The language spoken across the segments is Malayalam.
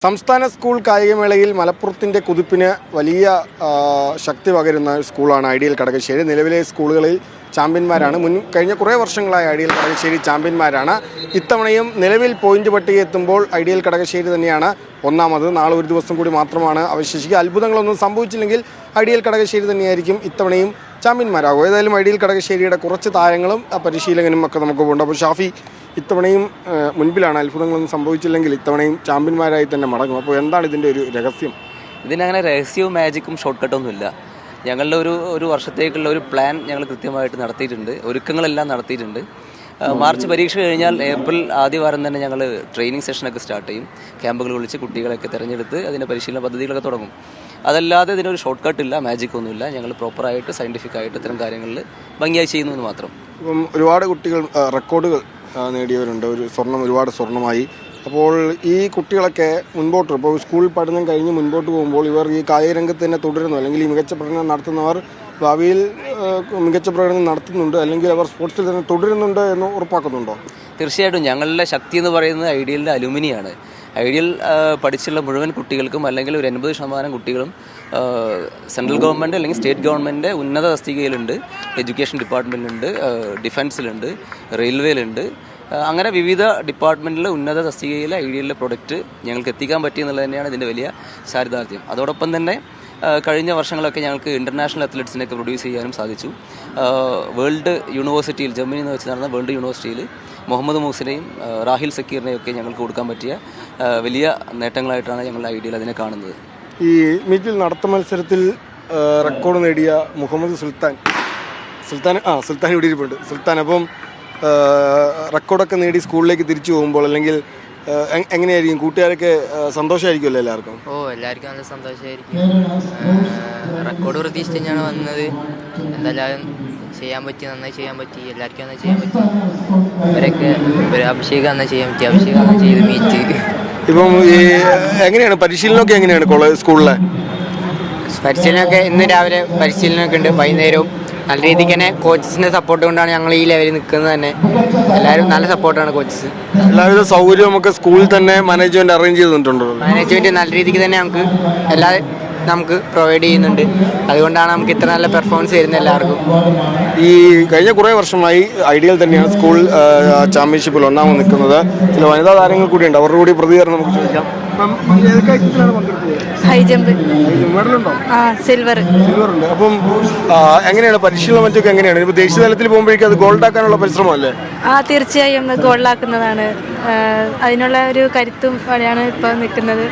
സംസ്ഥാന സ്കൂൾ കായികമേളയിൽ മലപ്പുറത്തിൻ്റെ കുതിപ്പിന് വലിയ ശക്തി പകരുന്ന സ്കൂളാണ് ഐഡിയൽ കടകശ്ശേരി. നിലവിലെ സ്കൂളുകളിൽ ചാമ്പ്യന്മാരാണ്. കഴിഞ്ഞ കുറേ വർഷങ്ങളായി ഐഡിയൽ കടകശ്ശേരി ചാമ്പ്യന്മാരാണ്. ഇത്തവണയും നിലവിൽ പോയിന്റ് പട്ടിക എത്തുമ്പോൾ ഐഡിയൽ കടകശ്ശേരി തന്നെയാണ് ഒന്നാമത്. നാളെ ഒരു ദിവസം കൂടി മാത്രമാണ് അവശേഷിക്കുക. അത്ഭുതങ്ങളൊന്നും സംഭവിച്ചില്ലെങ്കിൽ ഐഡിയൽ കടകശ്ശേരി തന്നെയായിരിക്കും ഇത്തവണയും ചാമ്പ്യന്മാരാകും. ഏതായാലും ഐഡിയൽ കടകശ്ശേരിയുടെ കുറച്ച് താരങ്ങളും പരിശീലകനും ഒക്കെ നമുക്ക് പോകുന്നുണ്ട്. അപ്പോൾ ഷാഫി, ഇത്തവണയും മുൻപിലാണ്. അത്ഭുതങ്ങളൊന്നും സംഭവിച്ചില്ലെങ്കിൽ ഇത്തവണയും ചാമ്പ്യന്മാരായി തന്നെ മടങ്ങും. അപ്പോൾ എന്താണ് ഇതിൻ്റെ ഒരു രഹസ്യം? ഇതിനങ്ങനെ രഹസ്യവും മാജിക്കും ഷോർട്ട് കട്ടൊന്നുമില്ല. ഞങ്ങളുടെ ഒരു വർഷത്തേക്കുള്ള ഒരു പ്ലാൻ ഞങ്ങൾ കൃത്യമായിട്ട് നടത്തിയിട്ടുണ്ട്. ഒരുക്കങ്ങളെല്ലാം നടത്തിയിട്ടുണ്ട്. മാർച്ച് പരീക്ഷ കഴിഞ്ഞാൽ ഏപ്രിൽ ആദ്യ വാരം തന്നെ ഞങ്ങൾ ട്രെയിനിങ് സെഷനൊക്കെ സ്റ്റാർട്ട് ചെയ്യും. ക്യാമ്പുകൾ വിളിച്ച് കുട്ടികളെയൊക്കെ തിരഞ്ഞെടുത്ത് അതിൻ്റെ പരിശീലന പദ്ധതികളൊക്കെ തുടങ്ങും. അതല്ലാതെ ഇതിനൊരു ഷോർട്ട് കട്ടില്ല, മാജിക്കൊന്നുമില്ല. ഞങ്ങൾ പ്രോപ്പറായിട്ട് സയൻറ്റിഫിക്കായിട്ട് ഇത്തരം കാര്യങ്ങളിൽ ഭംഗിയായി ചെയ്യുന്നു എന്ന് മാത്രം. ഇപ്പം ഒരുപാട് കുട്ടികൾ റെക്കോർഡുകൾ നേടിയവരുണ്ട്. ഒരുപാട് സ്വർണ്ണമായി. അപ്പോൾ ഈ കുട്ടികളൊക്കെ മുൻപോട്ട് ഇപ്പോൾ സ്കൂൾ പഠനം കഴിഞ്ഞ് മുൻപോട്ട് പോകുമ്പോൾ ഇവർ ഈ കായിക രംഗത്ത് തന്നെ തുടരുന്നു, അല്ലെങ്കിൽ ഈ മികച്ച പ്രകടനം നടത്തുന്നവർ ഭാവിയിൽ മികച്ച പ്രകടനം നടത്തുന്നുണ്ട്, അല്ലെങ്കിൽ അവർ സ്പോർട്സിൽ തന്നെ തുടരുന്നുണ്ട് എന്ന് ഉറപ്പാക്കുന്നുണ്ടോ? തീർച്ചയായിട്ടും ഞങ്ങളുടെ ശക്തി എന്ന് പറയുന്നത് ഐഡിയലിൻ്റെ അലുമിനിയാണ്. ഐഡിയൽ പഠിച്ചുള്ള മുഴുവൻ കുട്ടികൾക്കും അല്ലെങ്കിൽ ഒരു 80% കുട്ടികളും സെൻട്രൽ ഗവൺമെൻറ് അല്ലെങ്കിൽ സ്റ്റേറ്റ് ഗവൺമെൻറ് ഉന്നത തസ്തികയിലുണ്ട്. എഡ്യൂക്കേഷൻ ഡിപ്പാർട്ട്മെൻറ്റിലുണ്ട്, ഡിഫൻസിലുണ്ട്, റെയിൽവേയിലുണ്ട്. അങ്ങനെ വിവിധ ഡിപ്പാർട്ട്മെൻറ്റിൽ ഉന്നത തസ്തികയിൽ ഐഡിയലിലെ പ്രൊഡക്റ്റ് ഞങ്ങൾക്ക് എത്തിക്കാൻ പറ്റി എന്നുള്ളത് തന്നെയാണ് ഇതിൻ്റെ വലിയ ചാരിതാർത്ഥ്യം. അതോടൊപ്പം തന്നെ കഴിഞ്ഞ വർഷങ്ങളൊക്കെ ഞങ്ങൾക്ക് ഇൻ്റർനാഷണൽ അത്ലറ്റ്സിനെയൊക്കെ പ്രൊഡ്യൂസ് ചെയ്യാനും സാധിച്ചു. വേൾഡ് യൂണിവേഴ്സിറ്റിയിൽ, ജർമ്മനിയിൽ നിന്ന് വെച്ച് നടന്ന വേൾഡ് യൂണിവേഴ്സിറ്റിയിൽ മുഹമ്മദ് മൂസിനെയും റാഹിൽ സക്കീറിനെയും ഒക്കെ ഞങ്ങൾക്ക് കൊടുക്കാൻ പറ്റിയ വലിയ നേട്ടങ്ങളായിട്ടാണ് ഞങ്ങളുടെ ഐഡിയൽ അതിനെ കാണുന്നത്. ഈ മീറ്റിൽ നടത്ത മത്സരത്തിൽ റെക്കോർഡ് നേടിയ മുഹമ്മദ് സുൽത്താൻ ഇവിടെ ഇരിപ്പുണ്ട്. സുൽത്താൻ, അപ്പം റെക്കോർഡൊക്കെ നേടി സ്കൂളിലേക്ക് തിരിച്ചു പോകുമ്പോൾ അല്ലെങ്കിൽ എങ്ങനെയായിരിക്കും? കൂട്ടുകാരൊക്കെ സന്തോഷമായിരിക്കുമല്ലോ എല്ലാവർക്കും? എല്ലാവർക്കും നല്ല സന്തോഷമായിരിക്കും. റെക്കോർഡ് പ്രതീക്ഷിച്ച് തന്നെയാണ് വന്നത്. എന്തായാലും നന്നായി ചെയ്യാൻ പറ്റി. എല്ലാവർക്കും നന്നായി ചെയ്യാൻ പറ്റി. അവരൊക്കെ അഭിഷേകം നന്നായി ചെയ്യാൻ പറ്റി. അഭിഷേകം നന്നായി ചെയ്ത് മീറ്റ്. ഇപ്പം ഈ എങ്ങനെയാണ് പരിശീലനമൊക്കെ? എങ്ങനെയാണ് സ്കൂളിലെ പരിശീലനമൊക്കെ? ഇന്ന് രാവിലെ പരിശീലനമൊക്കെ ഉണ്ട്. വൈകുന്നേരവും നല്ല രീതിക്ക് തന്നെ കോച്ചസിൻ്റെ സപ്പോർട്ട് കൊണ്ടാണ് ഞങ്ങൾ ഈ ലെവലിൽ നിൽക്കുന്നത് തന്നെ. എല്ലാവരും നല്ല സപ്പോർട്ടാണ് കോച്ചസ്. എല്ലാവിധ സൗകര്യമൊക്കെ സ്കൂളിൽ തന്നെ മാനേജ്മെൻറ്റ് അറേഞ്ച് ചെയ്തിട്ടുണ്ടോ? മാനേജ്മെൻറ്റ് നല്ല രീതിക്ക് തന്നെ നമുക്ക് പ്രൊവൈഡ് ചെയ്യുന്നുണ്ട്. അതുകൊണ്ടാണ് നമുക്ക് ഇത്ര നല്ല പെർഫോമൻസ് വരുന്നത് എല്ലാവർക്കും. ഈ കഴിഞ്ഞ കുറേ വർഷമായി ഐഡിയൽ തന്നെയാണ് സ്കൂൾ ചാമ്പ്യൻഷിപ്പിൽ ഒന്നാമത് നിൽക്കുന്നത്. ചില വനിതാ താരങ്ങൾ കൂടിയുണ്ട്, അവരുടെ കൂടി പ്രതികരണം നമുക്ക് ചോദിക്കാം. High jump മെഡലുണ്ടോ? സിൽവർ ഉണ്ട്. അപ്പം എങ്ങനെയാണ് പരിശീലനം മറ്റൊക്കെ എങ്ങനെയാണ്? ഇപ്പോൾ ദേശീയ തലത്തിൽ പോകുമ്പോഴേക്കും അത് ഗോൾഡാക്കാനുള്ള പരിശ്രമമല്ലേ? തീർച്ചയായും ഗോൾഡാക്കുന്നതാണ്. അതിനുള്ള ഒരു കരുത്തും ആണ് ഇപ്പോൾ നിൽക്കുന്നത്.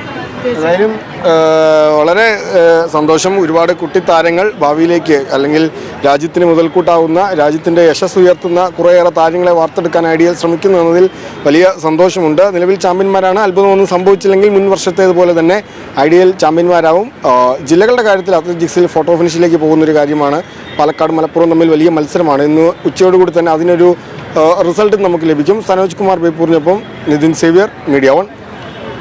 ഏതായാലും വളരെ സന്തോഷം. ഒരുപാട് കുട്ടിത്താരങ്ങൾ ഭാവിയിലേക്ക്, അല്ലെങ്കിൽ രാജ്യത്തിന് മുതൽക്കൂട്ടാവുന്ന, രാജ്യത്തിൻ്റെ യശസ് ഉയർത്തുന്ന കുറേയേറെ താരങ്ങളെ വാർത്തെടുക്കാൻ ഐഡിയൽ ശ്രമിക്കുന്നു എന്നതിൽ വലിയ സന്തോഷമുണ്ട്. നിലവിൽ ചാമ്പ്യന്മാരാണ്. അത്ഭുതമൊന്നും സംഭവിച്ചില്ലെങ്കിൽ മുൻ വർഷത്തേതുപോലെ തന്നെ ഐഡിയൽ ചാമ്പ്യന്മാരാവും. ജില്ലകളുടെ കാര്യത്തിൽ അത്ലറ്റിക്സിൽ ഫോട്ടോ ഫിനിഷിലേക്ക് പോകുന്നൊരു കാര്യമാണ്. പാലക്കാട് മലപ്പുറം തമ്മിൽ വലിയ മത്സരമാണ്. ഇന്ന് ഉച്ചയോടുകൂടി തന്നെ അതിനൊരു റിസൾട്ട് നമുക്ക് ലഭിക്കും. സനോജ് കുമാർ ബേപ്പൂരിനൊപ്പം നിതിൻ സേവ്യർ, മീഡിയ 1.